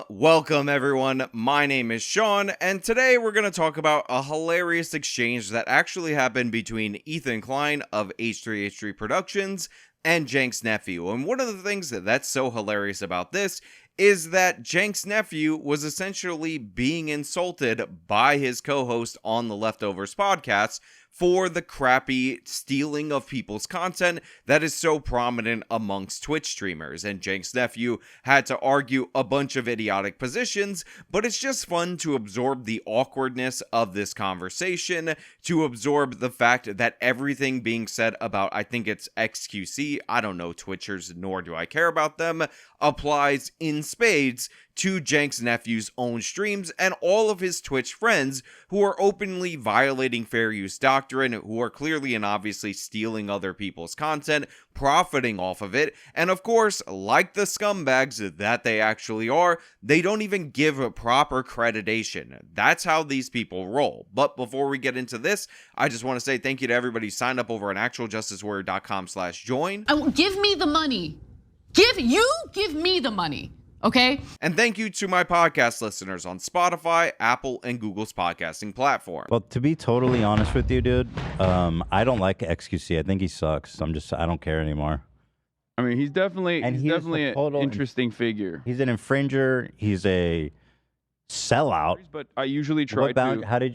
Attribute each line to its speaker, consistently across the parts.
Speaker 1: Welcome everyone. My name is Sean, and today we're going to talk about a hilarious exchange that actually happened between Ethan Klein of H3H3 Productions and Cenk's nephew. And one of the things that's so hilarious about this is that Cenk's nephew was essentially being insulted by his co-host on the Leftovers podcast for the crappy stealing of people's content that is so prominent amongst Twitch streamers. And Cenk's nephew had to argue a bunch of idiotic positions, but it's just fun to absorb the awkwardness of this conversation, to absorb the fact that everything being said about, I think it's XQC, I don't know Twitchers, nor do I care about them, applies in spades to Cenk's nephew's own streams and all of his Twitch friends who are openly violating fair use doctrine, who are clearly and obviously stealing other people's content, profiting off of it, and of course, like the scumbags that they actually are, they don't even give proper creditation. That's how these people roll. But before we get into this, I just want to say thank you to everybody who signed up over on actualjusticewarrior.com/join.
Speaker 2: Give me the money. Give me the money. Okay.
Speaker 1: And thank you to my podcast listeners on Spotify, Apple, and Google's podcasting platform.
Speaker 3: Well, to be totally honest with you, dude, I don't like XQC. I think he sucks. I don't care anymore.
Speaker 4: I mean, he's definitely an interesting figure.
Speaker 3: He's an infringer. He's a sellout.
Speaker 4: But I usually try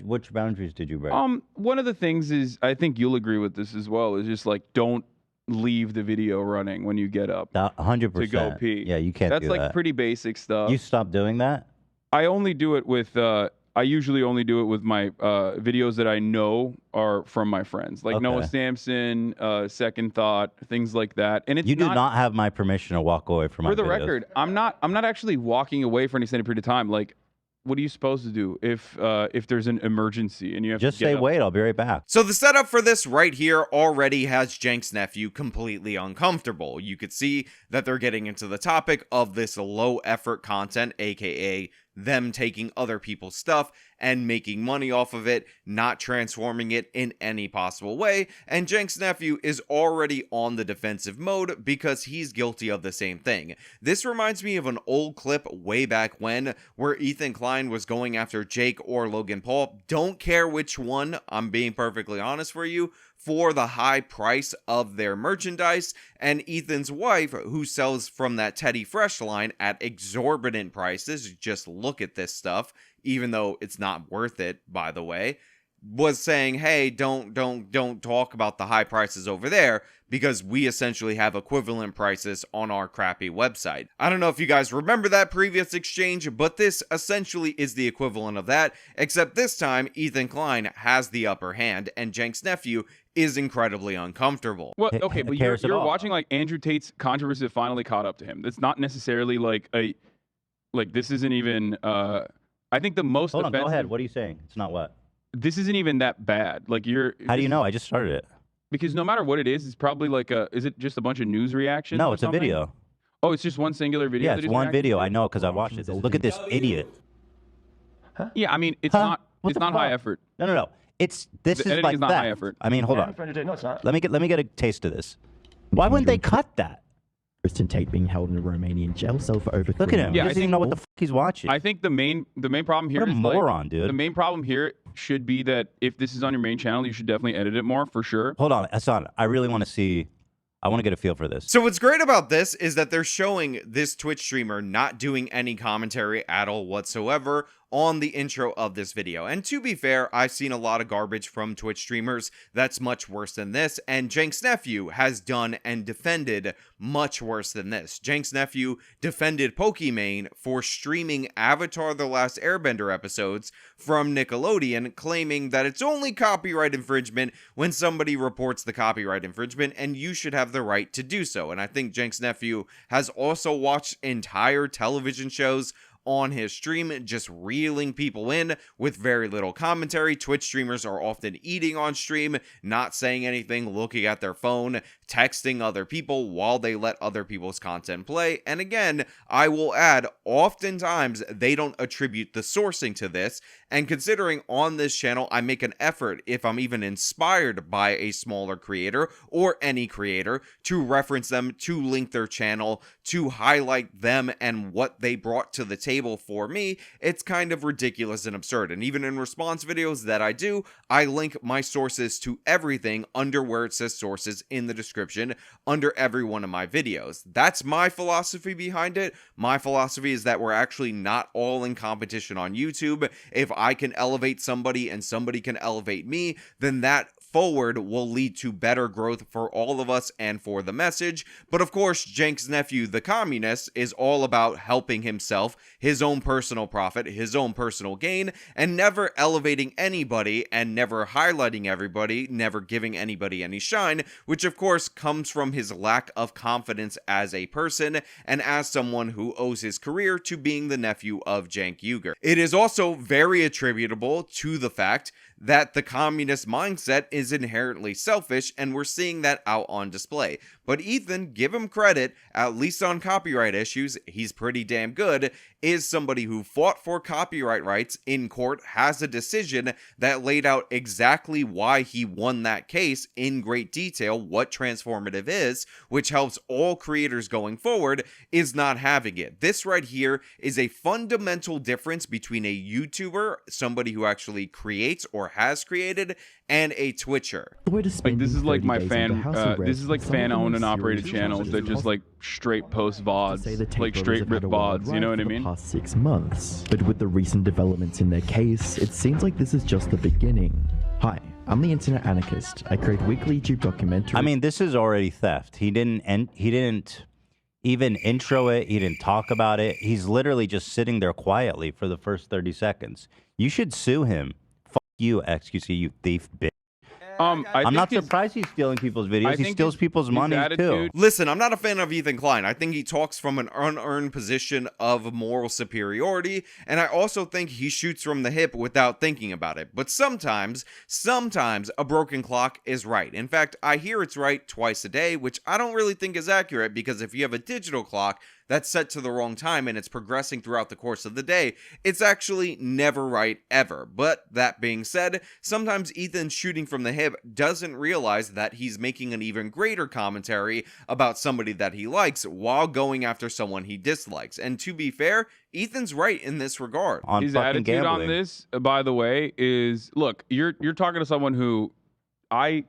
Speaker 3: which boundaries did you break?
Speaker 4: One of the things is, I think you'll agree with this as well, is just like, don't leave the video running when you get up
Speaker 3: 100%
Speaker 4: to go pee.
Speaker 3: Yeah, you can't.
Speaker 4: That's
Speaker 3: do
Speaker 4: like
Speaker 3: that.
Speaker 4: pretty basic stuff.
Speaker 3: You stopped doing that?
Speaker 4: I only do it with I usually only do it with my videos that I know are from my friends, like Noah Samson, Second Thought, things like that. And
Speaker 3: you do not have my permission to walk away from my videos.
Speaker 4: For the record, I'm not actually walking away for any extended period of time. Like, what are you supposed to do if there's an emergency and you have
Speaker 3: just
Speaker 4: to get
Speaker 3: say
Speaker 4: up?
Speaker 3: wait, I'll be right back.
Speaker 1: So the setup for this right here already has Cenk's nephew completely uncomfortable. You could see that they're getting into the topic of this low effort content, aka them taking other people's stuff and making money off of it, not transforming it in any possible way, and Cenk's nephew is already on the defensive mode because he's guilty of the same thing. This reminds me of an old clip way back when, where Ethan Klein was going after Jake or Logan Paul, don't care which one, I'm being perfectly honest for you, for the high price of their merchandise, and Ethan's wife, who sells from that Teddy Fresh line at exorbitant prices, just look at this stuff, even though it's not worth it, by the way, was saying, hey, don't talk about the high prices over there, because we essentially have equivalent prices on our crappy website. I don't know if you guys remember that previous exchange, but this essentially is the equivalent of that, except this time Ethan Klein has the upper hand, and Cenk's nephew is incredibly uncomfortable.
Speaker 4: Well, okay, but you're watching like Andrew Tate's controversy that finally caught up to him. It's not necessarily like this isn't even I think the most
Speaker 3: Hold on,
Speaker 4: offensive...
Speaker 3: go ahead. What are you saying? It's not what?
Speaker 4: This isn't even that bad. Like
Speaker 3: How do you know? I just started it.
Speaker 4: Because no matter what it is, it's probably like is it just a bunch of news reactions?
Speaker 3: No, it's a video.
Speaker 4: Oh, it's just one singular video?
Speaker 3: Yeah, it's one video. I know because I watched it. Look at this idiot.
Speaker 4: Huh? Yeah, I mean, it's not high effort.
Speaker 3: No. This is like
Speaker 4: is not
Speaker 3: that.
Speaker 4: high effort.
Speaker 3: I mean, hold on.
Speaker 5: No, it's not.
Speaker 3: Let me get a taste of this. Why wouldn't they cut that?
Speaker 5: Christian Tate being held in a Romanian jail cell for over 3
Speaker 3: Look at him.
Speaker 5: months.
Speaker 3: He doesn't even know what the fuck he's watching.
Speaker 4: I think the main problem here
Speaker 3: What a
Speaker 4: is
Speaker 3: moron, dude.
Speaker 4: The main problem here should be that if this is on your main channel, you should definitely edit it more, for sure.
Speaker 3: Hold on, Hassan. I really want to see. I want to get a feel for this.
Speaker 1: So what's great about this is that they're showing this Twitch streamer not doing any commentary at all whatsoever on the intro of this video. And to be fair, I've seen a lot of garbage from Twitch streamers that's much worse than this, and Cenk's nephew has done and defended much worse than this. Cenk's nephew defended Pokimane for streaming Avatar: The Last Airbender episodes from Nickelodeon, claiming that it's only copyright infringement when somebody reports the copyright infringement, and you should have the right to do so. And I think Cenk's nephew has also watched entire television shows on his stream, just reeling people in with very little commentary. Twitch streamers are often eating on stream, not saying anything, looking at their phone, texting other people while they let other people's content play. And again, I will add, oftentimes they don't attribute the sourcing to this. And considering on this channel, I make an effort, if I'm even inspired by a smaller creator or any creator, to reference them, to link their channel, to highlight them and what they brought to the table for me, it's kind of ridiculous and absurd. And even in response videos that I do, I link my sources to everything under where it says sources in the description under every one of my videos. That's my philosophy behind it. My philosophy is that we're actually not all in competition on YouTube. If I can elevate somebody and somebody can elevate me, then that forward will lead to better growth for all of us and for the message. But of course, Cenk's nephew, the communist, is all about helping himself, his own personal profit, his own personal gain, and never elevating anybody and never highlighting everybody, never giving anybody any shine, which of course comes from his lack of confidence as a person and as someone who owes his career to being the nephew of Cenk Uygur. It is also very attributable to the fact that the communist mindset is inherently selfish, and we're seeing that out on display. But Ethan, give him credit, at least on copyright issues, he's pretty damn good, is somebody who fought for copyright rights in court, has a decision that laid out exactly why he won that case in great detail, what transformative is, which helps all creators going forward, is not having it. This right here is a fundamental difference between a YouTuber, somebody who actually creates or has created, and a Twitcher.
Speaker 4: Like, this is like my fan, this is like fan owned and operated channels that just like straight post VODs, like straight rip VODs, you know what I mean?
Speaker 5: Past 6 months, but with the recent developments in their case, it seems like this is just the beginning. Hi, I'm the Internet Anarchist. I create weekly YouTube documentaries.
Speaker 3: I mean, this is already theft. He didn't even intro it. He didn't talk about it. He's literally just sitting there quietly for the first 30 seconds. You should sue him. Fuck you, XQC, you thief bitch. I'm not surprised he's stealing people's videos. He steals people's money too.
Speaker 1: Listen, I'm not a fan of Ethan Klein. I think he talks from an unearned position of moral superiority, and I also think he shoots from the hip without thinking about it. But sometimes a broken clock is right. In fact, I hear it's right twice a day, which I don't really think is accurate, because if you have a digital clock that's set to the wrong time and it's progressing throughout the course of the day, it's actually never right ever. But that being said, sometimes Ethan shooting from the hip doesn't realize that he's making an even greater commentary about somebody that he likes while going after someone he dislikes. And to be fair, Ethan's right in this regard.
Speaker 4: His attitude on this, by the way, is, look, you're talking to someone who I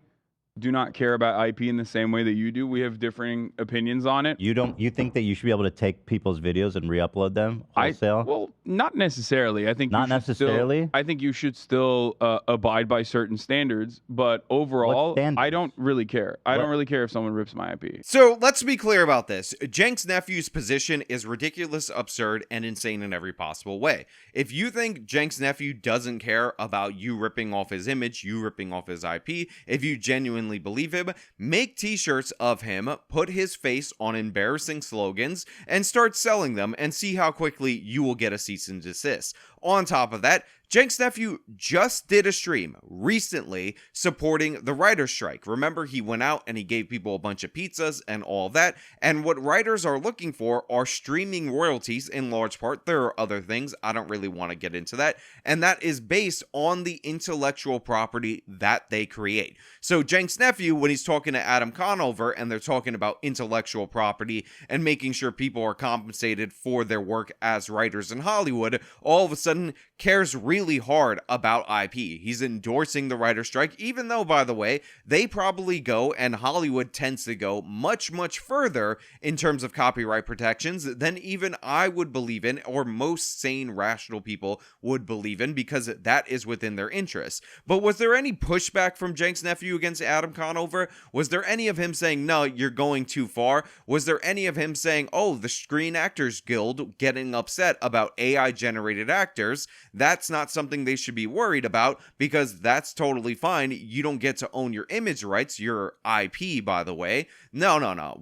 Speaker 4: do not care about IP in the same way that you do. We have differing opinions on it.
Speaker 3: You think that you should be able to take people's videos and re-upload them wholesale?
Speaker 4: Well, not necessarily. I think
Speaker 3: not necessarily.
Speaker 4: I think you should still abide by certain standards, but overall, I don't really care. I don't really care if someone rips my IP.
Speaker 1: So let's be clear about this. Cenk's nephew's position is ridiculous, absurd, and insane in every possible way. If you think Cenk's nephew doesn't care about you ripping off his image, you ripping off his IP, if you genuinely believe him, make t-shirts of him, put his face on embarrassing slogans, and start selling them, and see how quickly you will get a cease and desist. On top of that, Cenk's nephew just did a stream recently supporting the writer's strike. Remember, he went out and he gave people a bunch of pizzas and all that. And what writers are looking for are streaming royalties in large part. There are other things. I don't really want to get into that. And that is based on the intellectual property that they create. So Cenk's nephew, when he's talking to Adam Conover and they're talking about intellectual property and making sure people are compensated for their work as writers in Hollywood, all of a sudden cares really hard about IP. He's endorsing the writer's strike, even though, by the way, they probably go, and Hollywood tends to go much, much further in terms of copyright protections than even I would believe in, or most sane, rational people would believe in, because that is within their interests. But was there any pushback from Cenk's nephew against Adam Conover? Was there any of him saying, no, you're going too far? Was there any of him saying, oh, the Screen Actors Guild getting upset about AI-generated actors? That's not not something they should be worried about, because that's totally fine. You don't get to own your image rights, your IP, by the way. No.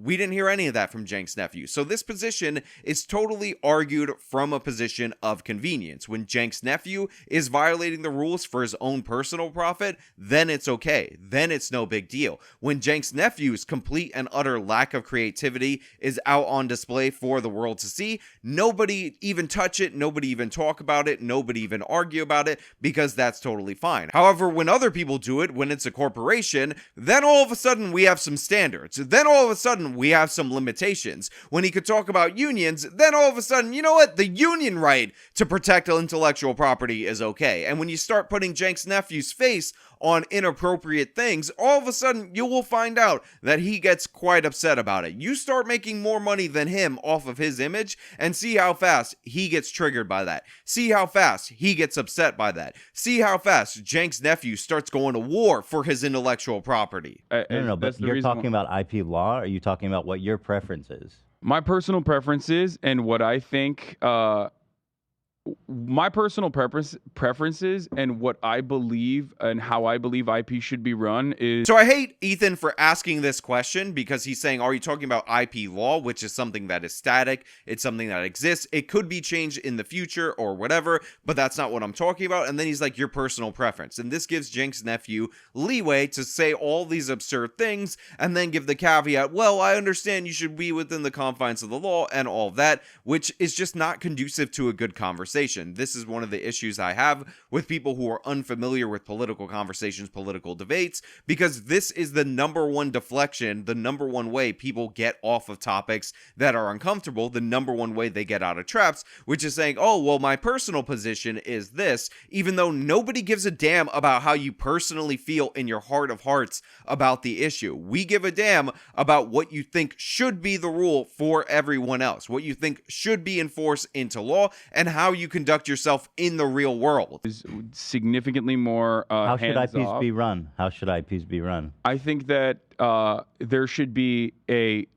Speaker 1: We didn't hear any of that from Cenk's nephew. So this position is totally argued from a position of convenience. When Cenk's nephew is violating the rules for his own personal profit, then it's okay. Then it's no big deal. When Cenk's nephew's complete and utter lack of creativity is out on display for the world to see, nobody even touch it, nobody even talk about it, nobody even argue about it, because that's totally fine. However, when other people do it, when it's a corporation, then all of a sudden we have some standards. Then all of a sudden we have some limitations. When he could talk about unions, then all of a sudden, you know what? The union right to protect intellectual property is okay. And when you start putting Cenk's nephew's face on inappropriate things, all of a sudden you will find out that he gets quite upset about it. You start making more money than him off of his image, and see how fast he gets triggered by that. See how fast he gets upset by that. See how fast Cenk's nephew starts going to war for his intellectual property.
Speaker 3: No, but you're talking about IP law, or are you talking about what your preference is?
Speaker 4: My personal preferences and what I think, my personal preferences and what I believe and how I believe IP should be run is...
Speaker 1: So I hate Ethan for asking this question, because he's saying, are you talking about IP law, which is something that is static? It's something that exists. It could be changed in the future or whatever, but that's not what I'm talking about. And then he's like, your personal preference. And this gives Cenk's nephew leeway to say all these absurd things and then give the caveat, well, I understand you should be within the confines of the law and all of that, which is just not conducive to a good conversation. This is one of the issues I have with people who are unfamiliar with political conversations, political debates, because this is the number one deflection, the number one way people get off of topics that are uncomfortable, the number one way they get out of traps, which is saying, oh, well, my personal position is this, even though nobody gives a damn about how you personally feel in your heart of hearts about the issue. We give a damn about what you think should be the rule for everyone else, what you think should be enforced into law, and how you conduct yourself in the real world.
Speaker 4: Is significantly more
Speaker 3: How should IPs
Speaker 4: hands-off.
Speaker 3: be run? How should IPs be run?
Speaker 4: I think that there should be a...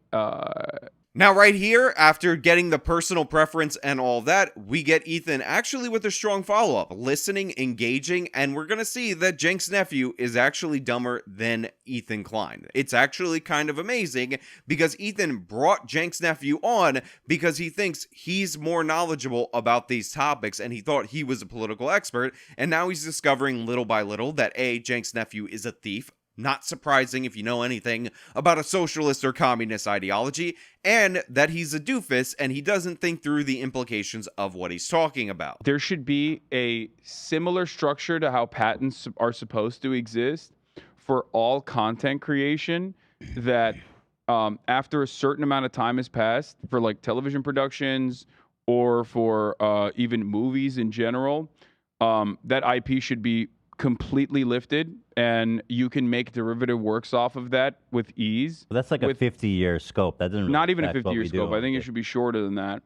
Speaker 1: Now, right here, after getting the personal preference and all that, we get Ethan actually with a strong follow-up, listening, engaging, and we're going to see that Cenk's nephew is actually dumber than Ethan Klein. It's actually kind of amazing, because Ethan brought Cenk's nephew on because he thinks he's more knowledgeable about these topics, and he thought he was a political expert, and now he's discovering little by little that A, Cenk's nephew is a thief. Not surprising if you know anything about a socialist or communist ideology, and that he's a doofus and he doesn't think through the implications of what he's talking about.
Speaker 4: There should be a similar structure to how patents are supposed to exist for all content creation, that after a certain amount of time has passed, for like television productions or for even movies in general, that IP should be completely lifted, and you can make derivative works off of that with ease.
Speaker 3: Well, that's like a 50-year scope. That doesn't really
Speaker 4: Not even a
Speaker 3: affect what
Speaker 4: 50-year
Speaker 3: we
Speaker 4: scope.
Speaker 3: do.
Speaker 4: I think it should be shorter than that.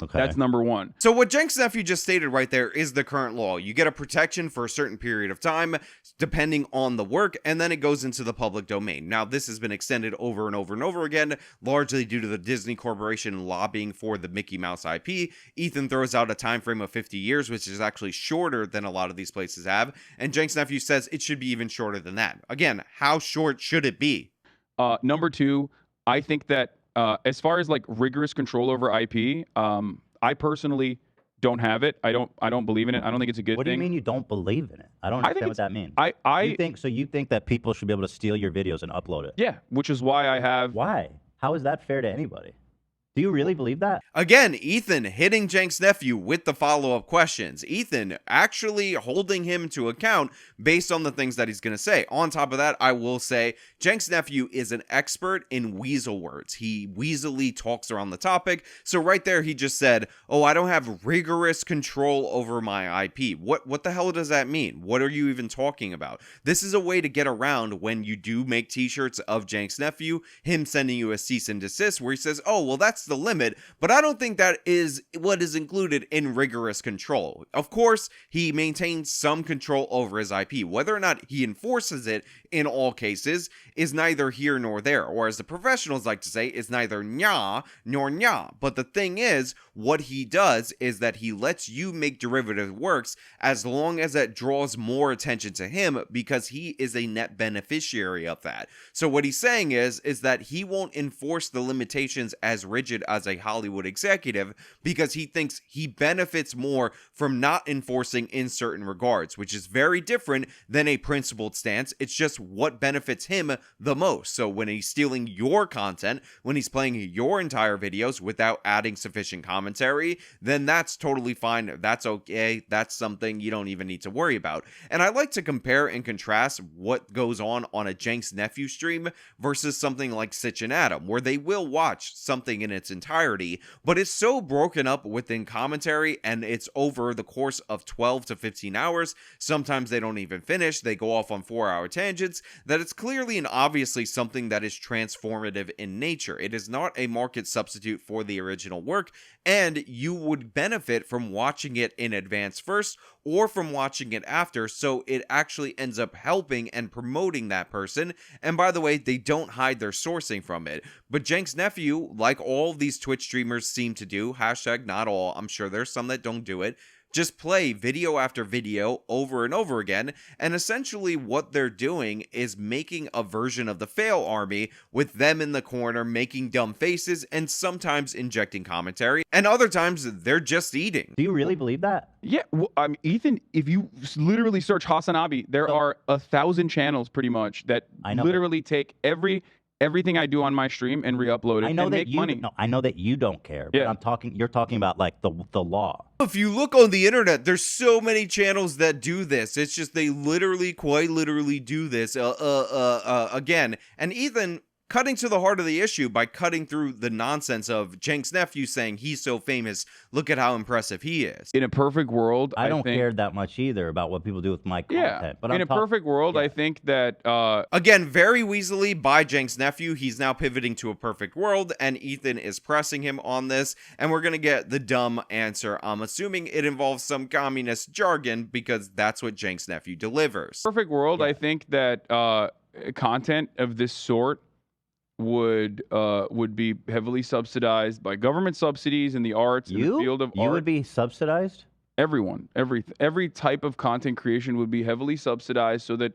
Speaker 3: Okay.
Speaker 4: That's number one.
Speaker 1: So what Cenk's nephew just stated right there is the current law. You get a protection for a certain period of time, depending on the work, and then it goes into the public domain. Now, this has been extended over and over and over again, largely due to the Disney Corporation lobbying for the Mickey Mouse IP. Ethan throws out a time frame of 50 years, which is actually shorter than a lot of these places have, and Cenk's nephew says it should be even shorter than that. Again, how short should it be?
Speaker 4: Number two, I think that as far as like rigorous control over IP, I personally don't have it. I don't believe in it. I don't think it's a good thing.
Speaker 3: What do you mean you don't believe in it? I don't understand what that means. You think that people should be able to steal your videos and upload it?
Speaker 4: Yeah, which is why I have...
Speaker 3: Why? How is that fair to anybody? Do you really believe that?
Speaker 1: Again, Ethan hitting Cenk's nephew with the follow-up questions. Ethan actually holding him to account based on the things that he's going to say. On top of that, I will say Cenk's nephew is an expert in weasel words. He weaselly talks around the topic. So right there, he just said, oh, I don't have rigorous control over my IP. What the hell does that mean? What are you even talking about? This is a way to get around when you do make t-shirts of Cenk's nephew, him sending you a cease and desist where he says, oh, well, that's the limit, but I don't think that is what is included in rigorous control. Of course, he maintains some control over his IP. Whether or not he enforces it in all cases is neither here nor there, or as the professionals like to say, is neither nya nor nya. But the thing is, what he does is that he lets you make derivative works as long as that draws more attention to him, because he is a net beneficiary of that. So what he's saying is that he won't enforce the limitations as rigid as a Hollywood executive, because he thinks he benefits more from not enforcing in certain regards, which is very different than a principled stance. It's just what benefits him the most. So when he's stealing your content, when he's playing your entire videos without adding sufficient commentary, then that's totally fine. That's okay. That's something you don't even need to worry about. And I like to compare and contrast what goes on a Cenk's Nephew stream versus something like Sitch and Adam, where they will watch something in its entirety, but it's so broken up within commentary, and it's over the course of 12 to 15 hours. Sometimes they don't even finish. They go off on 4-hour tangents, that it's clearly and obviously something that is transformative in nature. It is not a market substitute for the original work, and you would benefit from watching it in advance first or from watching it after, so it actually ends up helping and promoting that person. And by the way, they don't hide their sourcing from it. But Cenk's Nephew, like all these Twitch streamers seem to do, hashtag not all, I'm sure there's some that don't do it, just play video after video over and over again, and essentially what they're doing is making a version of the fail army, with them in the corner making dumb faces and sometimes injecting commentary, and other times they're just eating.
Speaker 3: Do you really believe that?
Speaker 4: Yeah, well, Ethan, if you literally search Hasanabi, there are 1,000 channels pretty much that literally take everything I do on my stream and re-upload it and make money.
Speaker 3: No, I know that you don't care, but you're talking about like the law.
Speaker 1: If you look on the internet, there's so many channels that do this. It's just they literally, quite literally do this again. And Ethan, cutting to the heart of the issue by cutting through the nonsense of Cenk's Nephew saying he's so famous, look at how impressive he is.
Speaker 4: In a perfect world,
Speaker 3: I don't care that much either about what people do with my content.
Speaker 4: Yeah,
Speaker 3: but
Speaker 4: in a perfect world, I think that
Speaker 1: again, very weaselly by Cenk's Nephew, he's now pivoting to a perfect world, and Ethan is pressing him on this, and we're gonna get the dumb answer. I'm assuming it involves some communist jargon, because that's what Cenk's Nephew delivers.
Speaker 4: Perfect world, I think that content of this sort would be heavily subsidized by government subsidies in the arts, in the field of art.
Speaker 3: You would be subsidized?
Speaker 4: Everyone, every type of content creation would be heavily subsidized, so that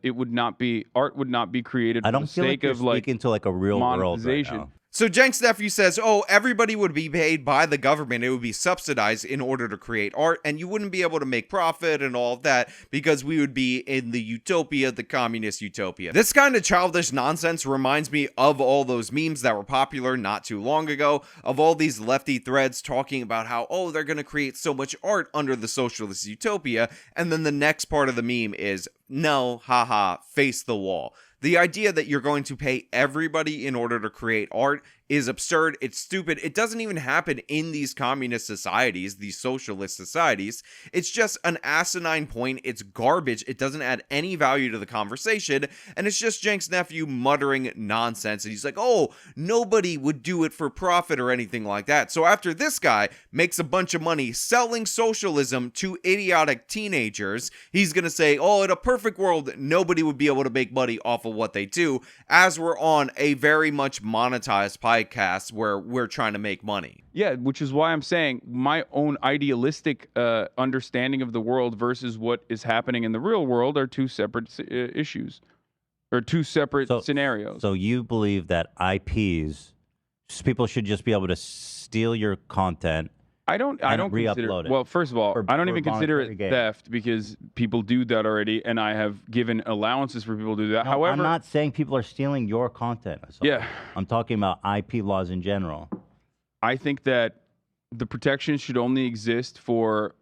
Speaker 4: art would not be created for the sake of like
Speaker 3: speaking to like a real world right now.
Speaker 1: So Cenk's Nephew says, oh, everybody would be paid by the government. It would be subsidized in order to create art, and you wouldn't be able to make profit and all of that, because we would be in the utopia, the communist utopia. This kind of childish nonsense reminds me of all those memes that were popular not too long ago, of all these lefty threads talking about how, oh, they're going to create so much art under the socialist utopia, and then the next part of the meme is, no, haha, face the wall. The idea that you're going to pay everybody in order to create art is absurd. It's stupid. It doesn't even happen in these communist societies, these socialist societies. It's just an asinine point. It's garbage. It doesn't add any value to the conversation. And it's just Cenk's Nephew muttering nonsense. And he's like, oh, nobody would do it for profit or anything like that. So after this guy makes a bunch of money selling socialism to idiotic teenagers, he's going to say, oh, in a perfect world, nobody would be able to make money off of what they do, as we're on a very much monetized podcast where we're trying to make money.
Speaker 4: Yeah, which is why I'm saying my own idealistic understanding of the world versus what is happening in the real world are two separate issues, or two separate scenarios.
Speaker 3: So you believe that IPs, people should just be able to steal your content.
Speaker 4: I don't consider it. Well, first of all, I don't even consider it theft, because people do that already, and I have given allowances for people to do that.
Speaker 3: No,
Speaker 4: However,
Speaker 3: I'm not saying people are stealing your content.
Speaker 4: Yeah,
Speaker 3: I'm talking about IP laws in general.
Speaker 4: I think that the protections should only exist for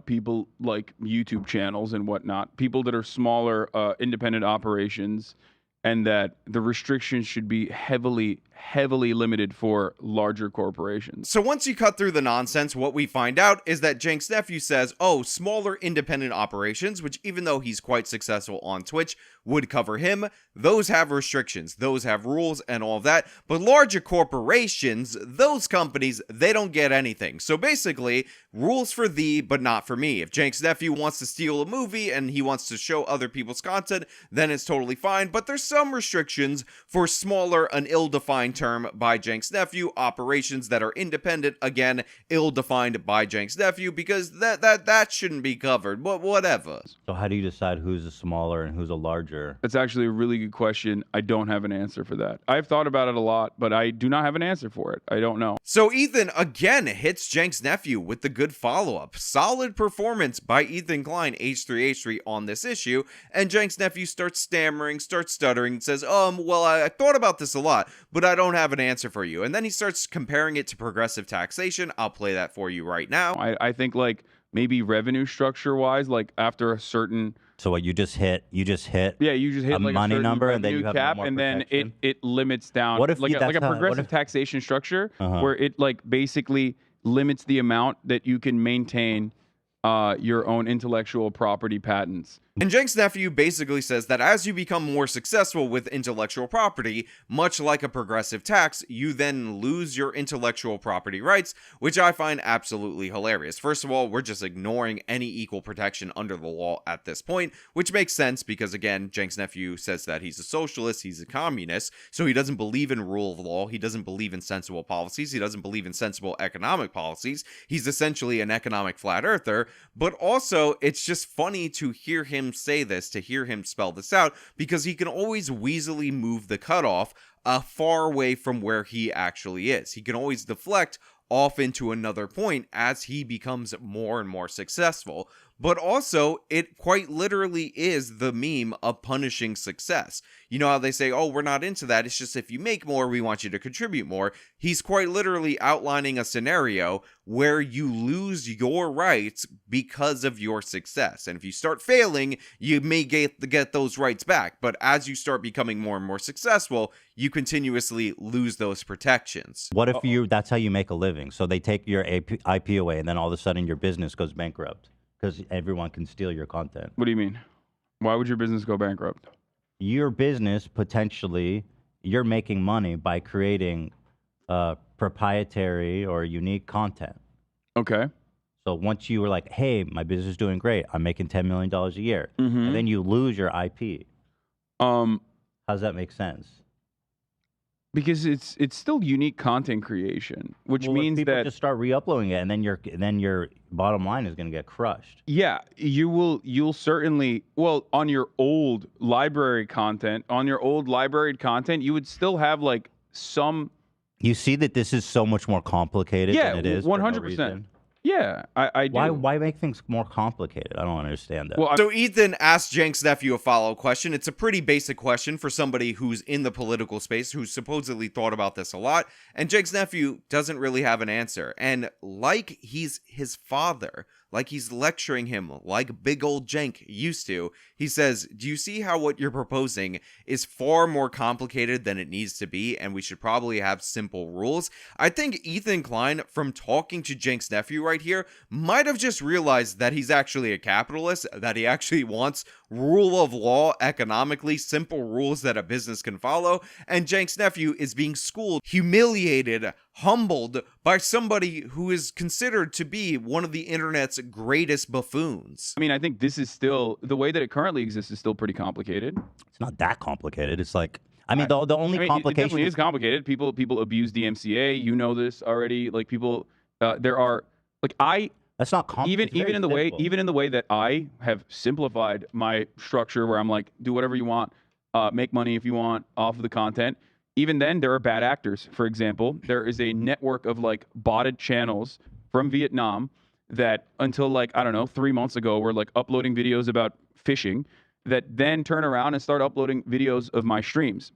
Speaker 4: people like YouTube channels and whatnot, people that are smaller independent operations, and that the restrictions should be heavily heavily limited for larger corporations.
Speaker 1: So once you cut through the nonsense, what we find out is that Cenk's nephew says, oh, smaller independent operations, which even though he's quite successful on Twitch, would cover him. Those have restrictions, those have rules and all of that. But larger corporations, those companies, they don't get anything. So basically, rules for thee, but not for me. If Cenk's nephew wants to steal a movie and he wants to show other people's content, then it's totally fine. But there's some restrictions for smaller, an ill-defined term by Cenk's nephew, operations that are independent, again, ill-defined by Cenk's nephew, because that shouldn't be covered, but whatever.
Speaker 3: So how do you decide who's a smaller and who's a larger?
Speaker 4: That's actually a really good question. I don't have an answer for that. I've thought about it a lot, but I do not have an answer for it. I don't know.
Speaker 1: So Ethan again hits Cenk's nephew with the good follow-up. Solid performance by Ethan Klein, H3H3, on this issue, and Cenk's nephew starts stammering, starts stuttering, and says, well, I thought about this a lot, but I don't have an answer for you. And then he starts comparing it to progressive taxation. I'll play that for you right now.
Speaker 4: I think like maybe revenue structure wise, like after a certain.
Speaker 3: So what you just hit?
Speaker 4: Yeah, you just hit
Speaker 3: a
Speaker 4: like
Speaker 3: money
Speaker 4: a certain
Speaker 3: number, and then you have no
Speaker 4: cap,
Speaker 3: more
Speaker 4: and then
Speaker 3: protection?
Speaker 4: it limits down.
Speaker 3: What if
Speaker 4: like
Speaker 3: that's
Speaker 4: a
Speaker 3: how- what
Speaker 4: progressive
Speaker 3: if-
Speaker 4: taxation structure
Speaker 3: Uh-huh.
Speaker 4: where it like basically limits the amount that you can maintain your own intellectual property patents.
Speaker 1: And Cenk's nephew basically says that as you become more successful with intellectual property, much like a progressive tax, you then lose your intellectual property rights, which I find absolutely hilarious. First of all, we're just ignoring any equal protection under the law at this point, which makes sense because, again, Cenk's nephew says that he's a socialist, he's a communist, so he doesn't believe in rule of law, he doesn't believe in sensible policies, he doesn't believe in sensible economic policies, he's essentially an economic flat earther, but also, it's just funny to hear him say this, to hear him spell this out, because he can always weaselly move the cutoff far away from where he actually is. He can always deflect off into another point as he becomes more and more successful. But also, it quite literally is the meme of punishing success. You know how they say, oh, we're not into that, it's just if you make more, we want you to contribute more. He's quite literally outlining a scenario where you lose your rights because of your success. And if you start failing, you may get those rights back. But as you start becoming more and more successful, you continuously lose those protections.
Speaker 3: What if that's how you make a living? So they take your IP away, and then all of a sudden your business goes bankrupt because everyone can steal your content.
Speaker 4: What do you mean? Why would your business go bankrupt?
Speaker 3: Your business, potentially, you're making money by creating proprietary or unique content.
Speaker 4: Okay.
Speaker 3: So once you were like, hey, my business is doing great, I'm making $10 million a year, and then you lose your IP. How does that make sense?
Speaker 4: Because it's still unique content creation, which
Speaker 3: Well,
Speaker 4: means
Speaker 3: people
Speaker 4: that
Speaker 3: just start re-uploading it, and then your bottom line is going to get crushed.
Speaker 4: yeah, you'll certainly, well, on your old library content, you would still have like some.
Speaker 3: You see that this is so much more complicated
Speaker 4: Yeah,
Speaker 3: than it is. for no
Speaker 4: 100%.
Speaker 3: reason?
Speaker 4: Yeah, I do.
Speaker 3: Why make things more complicated? I don't understand that.
Speaker 4: Well,
Speaker 1: So Ethan asked Cenk's nephew a follow-up question. It's a pretty basic question for somebody who's in the political space, who's supposedly thought about this a lot, and Cenk's nephew doesn't really have an answer. And like he's his father, like he's lecturing him, like big old Cenk used to, he says, do you see how what you're proposing is far more complicated than it needs to be, and we should probably have simple rules? I think Ethan Klein, from talking to Cenk's nephew right here, might have just realized that he's actually a capitalist, that he actually wants rule of law economically, simple rules that a business can follow, and Cenk's nephew is being schooled, humiliated, humbled by somebody who is considered to be one of the internet's greatest buffoons.
Speaker 4: I mean, I think this is still, the way that it currently exists is still pretty complicated.
Speaker 3: It's not that complicated. It's like, I mean, the only
Speaker 4: It
Speaker 3: complication
Speaker 4: definitely is complicated. People abuse DMCA. You know this already. Like people, there are like
Speaker 3: that's not complicated.
Speaker 4: even in the way that I have simplified my structure, where I'm like, do whatever you want, make money if you want off of the content. Even then, there are bad actors. For example, there is a network of like botted channels from Vietnam that until like, I don't know, 3 months ago were like uploading videos about fishing, that then turn around and start uploading videos of my streams.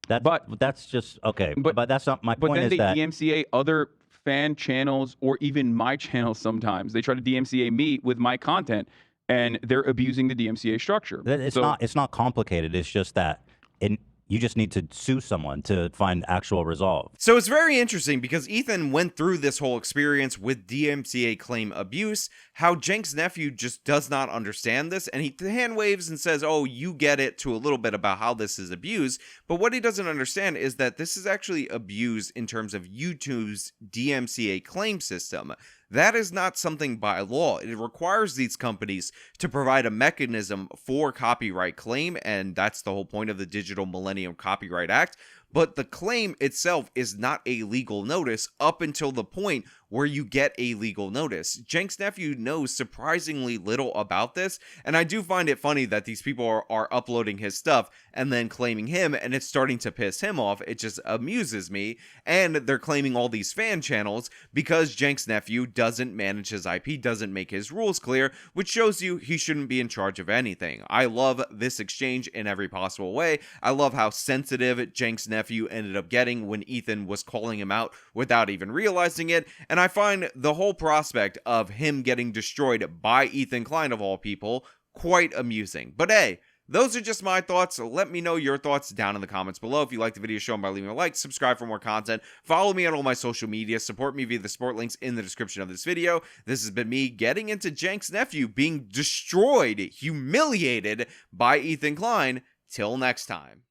Speaker 3: That's just okay. But that's not my point.
Speaker 4: But then
Speaker 3: is
Speaker 4: they
Speaker 3: that
Speaker 4: DMCA other fan channels or even my channel sometimes. They try to DMCA me with my content, and they're abusing the DMCA structure.
Speaker 3: it's not complicated. It's just that You just need to sue someone to find actual resolve.
Speaker 1: So it's very interesting because Ethan went through this whole experience with DMCA claim abuse, how Cenk's nephew just does not understand this, and he hand waves and says, oh, you get it, to a little bit about how this is abused, but what he doesn't understand is that this is actually abused in terms of YouTube's DMCA claim system. That is not something by law. It requires these companies to provide a mechanism for copyright claim, and that's the whole point of the Digital Millennium Copyright Act. But the claim itself is not a legal notice up until the point where you get a legal notice. Cenk's nephew knows surprisingly little about this, and I do find it funny that these people are uploading his stuff and then claiming him, and it's starting to piss him off. It just amuses me, and they're claiming all these fan channels because Cenk's nephew doesn't manage his IP, doesn't make his rules clear, which shows you he shouldn't be in charge of anything. I love this exchange in every possible way. I love how sensitive Cenk's nephew ended up getting when Ethan was calling him out without even realizing it, and I find the whole prospect of him getting destroyed by Ethan Klein, of all people, quite amusing. But hey, those are just my thoughts. So let me know your thoughts down in the comments below. If you like the video, show them by leaving a like, subscribe for more content, follow me on all my social media, support me via the support links in the description of this video. This has been me getting into Cenk's nephew being destroyed, humiliated by Ethan Klein. Till next time.